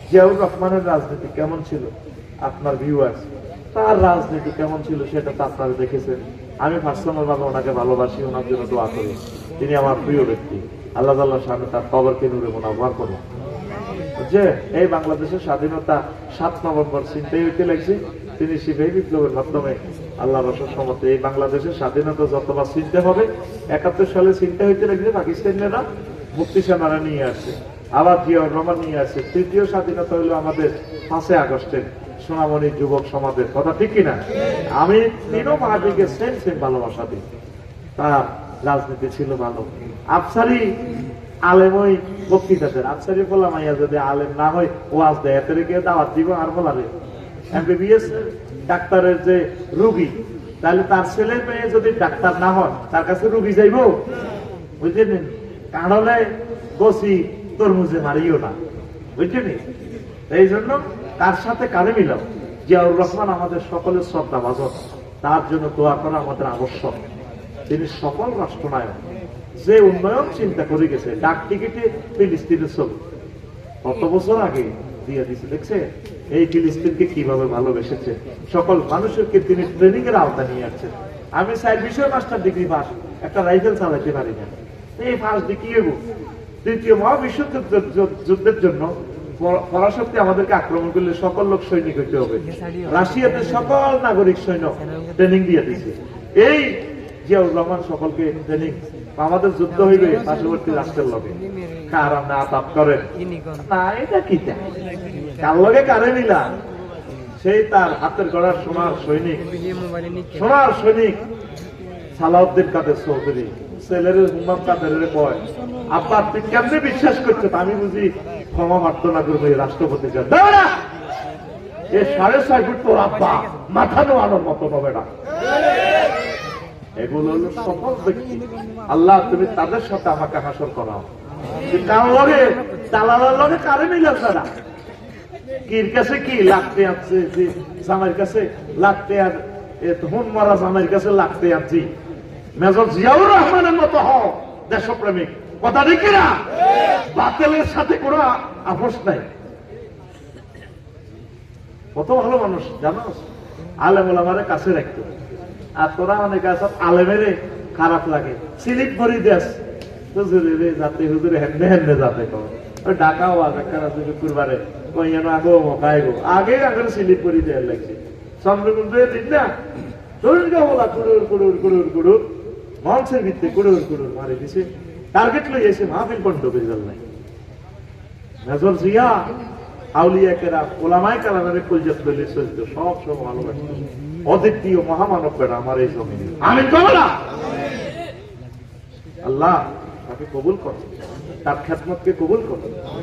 জিয়াউর রহমানের রাজনীতি কেমন ছিল আপনার ভিউয়ার্স, তার রাজনীতি কেমন ছিল সেটা তো আপনারা দেখেছেন। আমি পার্সোনাল ভাবে ওনাকে ভালোবাসি, ওনার জন্য দোয়া করি। তিনি আমার প্রিয় ব্যক্তি। আল্লাহ তাআলার সামনে তার কবরকে নূরে মুনাওয়ার করুন। যে এই বাংলাদেশের স্বাধীনতা 7 নভেম্বর চিন্তাই হইতে লাগছে, তিনি সিপাহী বিপ্লবের মাধ্যমে আল্লাহ রসুল সমতে এই বাংলাদেশের স্বাধীনতা যতবার চিনতে হবে, 71 সালে চিন্তা হইতে লাগছে পাকিস্তানিরা মুক্তি সেনারা নিয়ে আসছে, আবার জিয়াউর রহমান নিয়ে আসছে। তৃতীয় স্বাধীনতা হলো আমাদের 5 আগস্টের সোনামণি যুবক সমাজের কথা, ঠিক কিনা? আমি তিনও মহাদিকে সেম সেম ভালোবাসা দিই। তার রাজনীতি ছিল ভালো। আফসারি আলেমই বক্তৃতাদের আফসারি বললাম মাইয়া যদি আলেম না হয় ওয়াজ দেয়, এতে গিয়ে দাওয়াত দিব আর বলারে এমবিবিএস ডাক্তারের যে রুগী, তাহলে তার ছেলে মেয়ে যদি ডাক্তার না হয় তার কাছে রুগী যাইব? বুঝলেন? কাঁড়লে বসি তরমুজে মারিও না, বুঝলেন? এই জন্য তার সাথে কারে মিলাম। জিয়াউর রহমান আমাদের সকলের শ্রদ্ধা ভাজন, তার জন্য দোয়া করা আমাদের আবশ্যক। তিনি সকল রাষ্ট্রনায়ক যে উন্নয়ন চিন্তা করে গেছে, ডাক টিকিটে ফিলিস্তিনের ছবি কত বছর আগে দিয়ে দিচ্ছে, দেখছে এই ফিলিস্তিনকে কিভাবে ভালোবেসেছে। সকল মানুষকে তিনি ট্রেনিং এর আওতা নিয়ে আসছেন। আমি 4 বিষয় মাস্টার ডিগ্রি পাস, একটা রাইফেল চালাইতে পারি না, এই ফার্স্ট দেখিয়ে দ্বিতীয় মহাবিশ্বযুদ্ধের জন্য পরাশক্তি আমাদেরকে আক্রমণ করলে সকল লোক সৈনিক হইতে হবে। রাশিয়াতে সকল নাগরিক সৈন্য ট্রেনিং দিয়ে দিচ্ছে। এই জিয়াউর রহমান সকলকে ট্রেনিং, আমাদের যুদ্ধ হইবে পার্শ্ববর্তী রাষ্ট্রের লগে, কার আমরা আতাপ করেন না, এটা কি কার লগে কারে মিলা, সেই তার হাতের গড়ার সোনার সৈনিক সালাউদ্দিন কাদের চৌধুরী ছেলের হুমাম কাদের কয়, আব্বা তুই কেমনে বিশ্বাস করছো? আমি বুঝি ক্ষমা প্রার্থনা করবো এই রাষ্ট্রপতি যা এ 6.5 ফুট তোর আব্বা মাথা নোয়ানোর মতো হবে না। এগুলো হলো সফল ব্যক্তি। আল্লাহ তুমি তাদের সাথে আমাকে হাসর করাও। কার লগে দালালের লগে কারে মিলাস না, কির কাছে কি লাগতে আছে, জামাইয়ের কাছে লাগতে, আর হুন মারা জামাইয়ের কাছে লাগতে আছি। মেজর জিয়াউর রহমানের মতো হও দেশপ্রেমিক, কথা দেখি না, বাতিলের সাথে কোনো আপোষ নাই। কত ভালো মানুষ জানো, আলেম ওলামারে কাছে রাখতো। আর তোরা অনেক আছে আলেমেরে খারাপ লাগে, সিলিপ ভরি দেশ হুজুরে রে যাতে হুজুরে হেন্দে হেন্দে যাতে ওই ডাকা ওয়াজ একটা শুক্রবারে কই যেন আগো মকাইগো আগে সিলিপ ভরি দেওয়ার লাগছে। চন্দ্রগুঞ্জে দিন না শরীরকে বলা কুড়ুর কুড়ুর কুড়ুর কুড়ুর মঞ্চের ভিত্তি কুড়ুর কুড়ুর মারি দিছে, টার্গেট লই এসে মাহফিল বন্ধ করে দিল নাই। মেজর জিয়া আউলিয়া কেরা ওলামায়ে কেরামের কলজাত লইলে চলতো, সব ভালোবাসতো। অদ্বিতীয় মহামানব বেড়া আমার এই জমিনে, আমি কবলা আল্লাহ তাকে কবুল করো, তার খেদমতকে কবুল করো।